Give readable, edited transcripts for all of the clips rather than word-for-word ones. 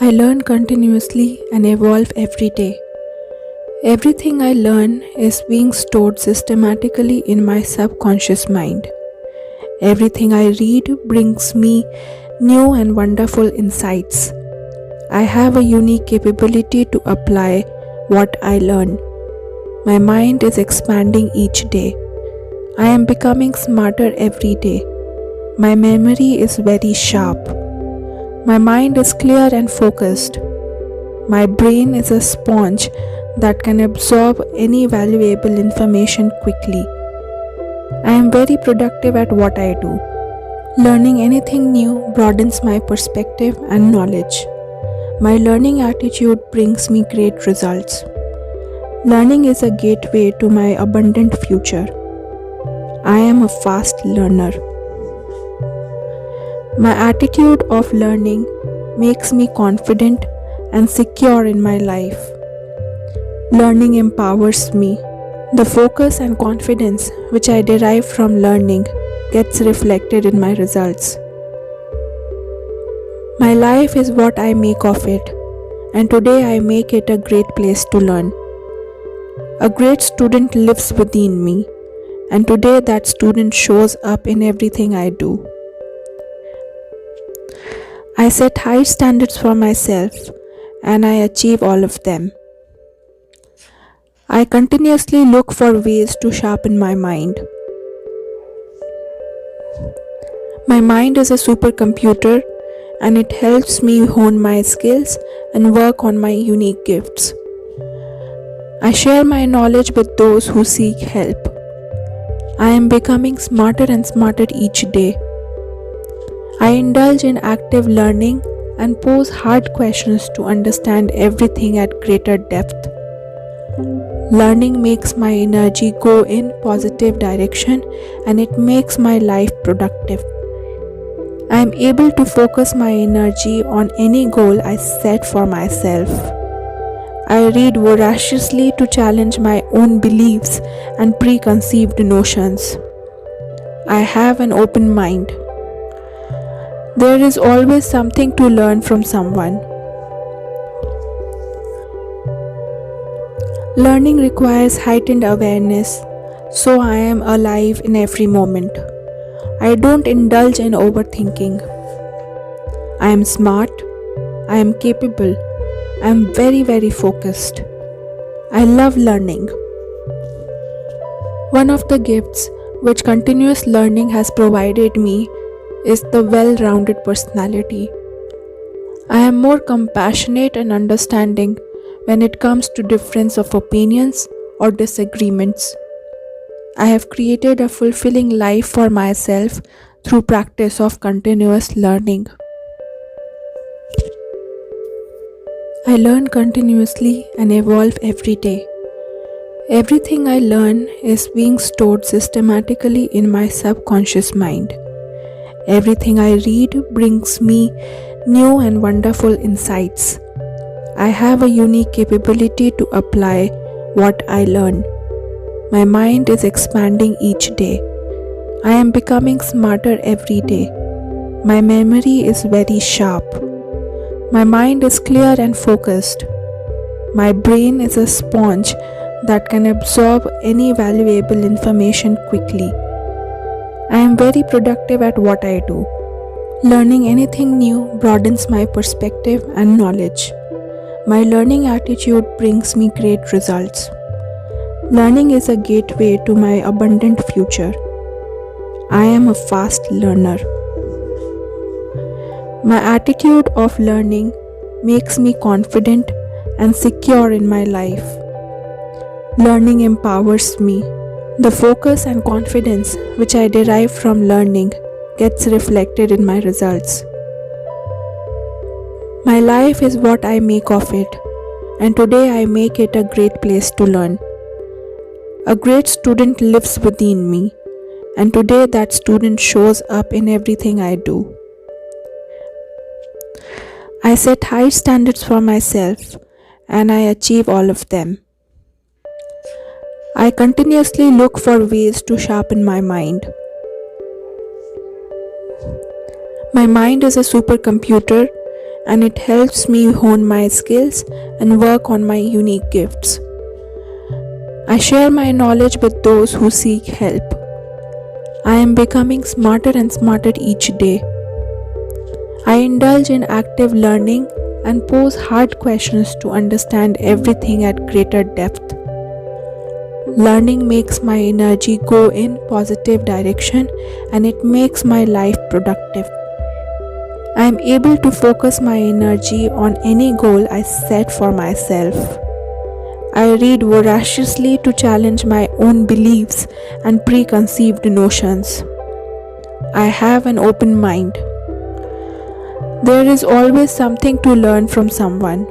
I learn continuously and evolve every day. Everything I learn is being stored systematically in my subconscious mind. Everything I read brings me new and wonderful insights. I have a unique capability to apply what I learn. My mind is expanding each day. I am becoming smarter every day. My memory is very sharp. My mind is clear and focused. My brain is a sponge that can absorb any valuable information quickly. I am very productive at what I do. Learning anything new broadens my perspective and knowledge. My learning attitude brings me great results. Learning is a gateway to my abundant future. I am a fast learner. My attitude of learning makes me confident and secure in my life. Learning empowers me. The focus and confidence which I derive from learning gets reflected in my results. My life is what I make of it, and today I make it a great place to learn. A great student lives within me, and today that student shows up in everything I do. I set high standards for myself, and I achieve all of them. I continuously look for ways to sharpen my mind. My mind is a supercomputer, and it helps me hone my skills and work on my unique gifts. I share my knowledge with those who seek help. I am becoming smarter and smarter each day. I indulge in active learning and pose hard questions to understand everything at greater depth. Learning makes my energy go in positive direction, and it makes my life productive. I am able to focus my energy on any goal I set for myself. I read voraciously to challenge my own beliefs and preconceived notions. I have an open mind. There is always something to learn from someone. Learning requires heightened awareness, so I am alive in every moment. I don't indulge in overthinking. I am smart. I am capable. I am very focused. I love learning. One of the gifts which continuous learning has provided me is the well-rounded personality. I am more compassionate and understanding when it comes to difference of opinions or disagreements. I have created a fulfilling life for myself through practice of continuous learning. I learn continuously and evolve every day. Everything I learn is being stored systematically in my subconscious mind. Everything I read brings me new and wonderful insights. I have a unique capability to apply what I learn. My mind is expanding each day. I am becoming smarter every day. My memory is very sharp. My mind is clear and focused. My brain is a sponge that can absorb any valuable information quickly. I am very productive at what I do. Learning anything new broadens my perspective and knowledge. My learning attitude brings me great results. Learning is a gateway to my abundant future. I am a fast learner. My attitude of learning makes me confident and secure in my life. Learning empowers me. The focus and confidence which I derive from learning gets reflected in my results. My life is what I make of it, and today I make it a great place to learn. A great student lives within me, and today that student shows up in everything I do. I set high standards for myself, and I achieve all of them. I continuously look for ways to sharpen my mind. My mind is a supercomputer, and it helps me hone my skills and work on my unique gifts. I share my knowledge with those who seek help. I am becoming smarter and smarter each day. I indulge in active learning and pose hard questions to understand everything at greater depth. Learning makes my energy go in positive direction and it makes my life productive. I am able to focus my energy on any goal I set for myself. I read voraciously to challenge my own beliefs and preconceived notions. I have an open mind. There is always something to learn from someone.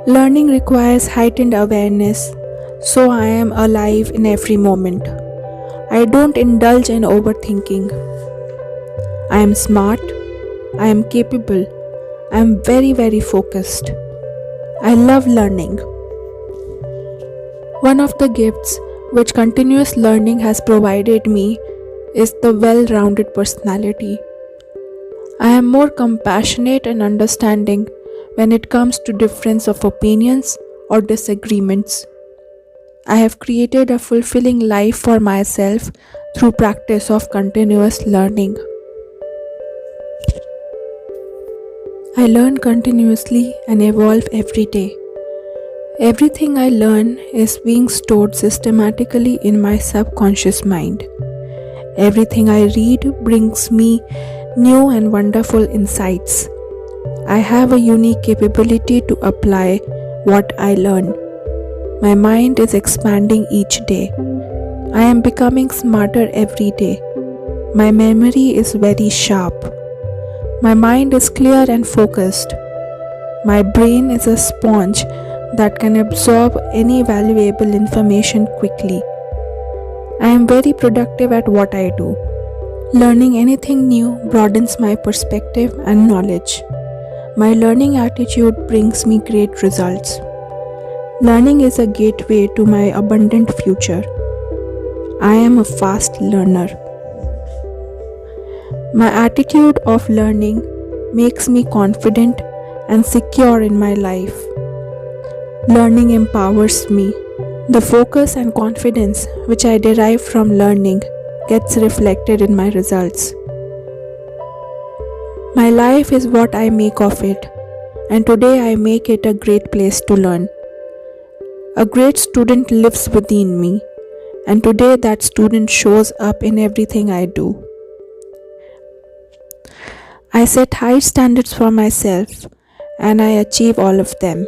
Learning requires heightened awareness, so I am alive in every moment. I don't indulge in overthinking. I am smart. I am capable. I am very focused. I love learning. One of the gifts which continuous learning has provided me is the well-rounded personality. I am more compassionate and understanding when it comes to difference of opinions or disagreements. I have created a fulfilling life for myself through practice of continuous learning. I learn continuously and evolve every day. Everything I learn is being stored systematically in my subconscious mind. Everything I read brings me new and wonderful insights. I have a unique capability to apply what I learn. My mind is expanding each day. I am becoming smarter every day. My memory is very sharp. My mind is clear and focused. My brain is a sponge that can absorb any valuable information quickly. I am very productive at what I do. Learning anything new broadens my perspective and knowledge. My learning attitude brings me great results. Learning is a gateway to my abundant future. I am a fast learner. My attitude of learning makes me confident and secure in my life. Learning empowers me. The focus and confidence which I derive from learning gets reflected in my results. My life is what I make of it, and today I make it a great place to learn. A great student lives within me, and today that student shows up in everything I do. I set high standards for myself and I achieve all of them.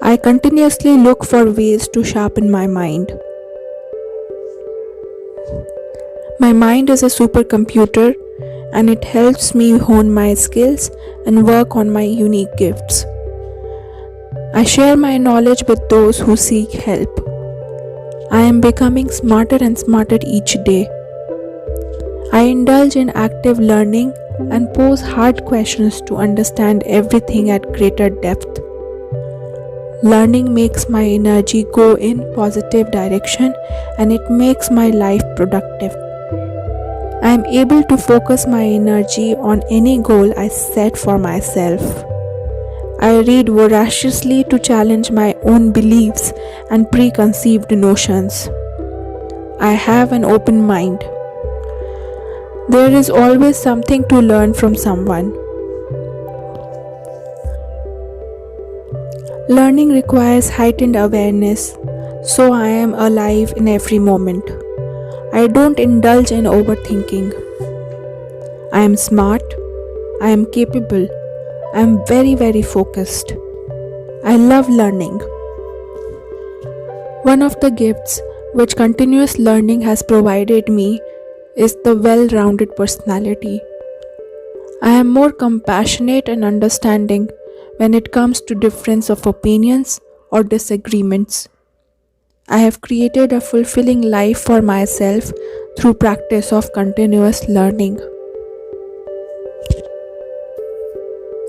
I continuously look for ways to sharpen my mind. My mind is a supercomputer and it helps me hone my skills and work on my unique gifts. I share my knowledge with those who seek help. I am becoming smarter and smarter each day. I indulge in active learning and pose hard questions to understand everything at greater depth. Learning makes my energy go in positive direction and it makes my life productive. I am able to focus my energy on any goal I set for myself. I read voraciously to challenge my own beliefs and preconceived notions. I have an open mind. There is always something to learn from someone. Learning requires heightened awareness, so I am alive in every moment. I don't indulge in overthinking. I am smart. I am capable. I am very focused. I love learning. One of the gifts which continuous learning has provided me is the well-rounded personality. I am more compassionate and understanding when it comes to difference of opinions or disagreements. I have created a fulfilling life for myself through practice of continuous learning.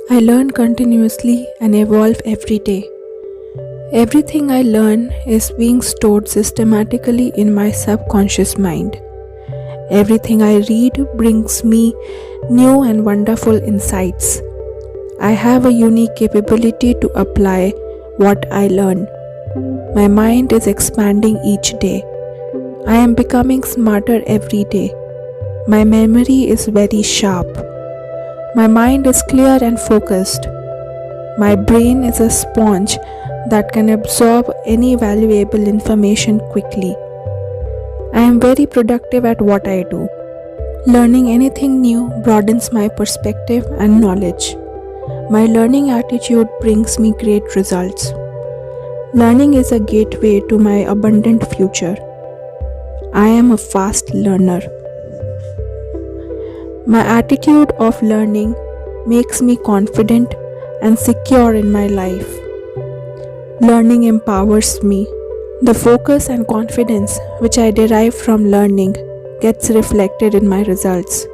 I learn continuously and evolve every day. Everything I learn is being stored systematically in my subconscious mind. Everything I read brings me new and wonderful insights. I have a unique capability to apply what I learn. My mind is expanding each day. I am becoming smarter every day. My memory is very sharp. My mind is clear and focused. My brain is a sponge that can absorb any valuable information quickly. I am very productive at what I do. Learning anything new broadens my perspective and knowledge. My learning attitude brings me great results. Learning is a gateway to my abundant future. I am a fast learner. My attitude of learning makes me confident and secure in my life. Learning empowers me. The focus and confidence which I derive from learning gets reflected in my results.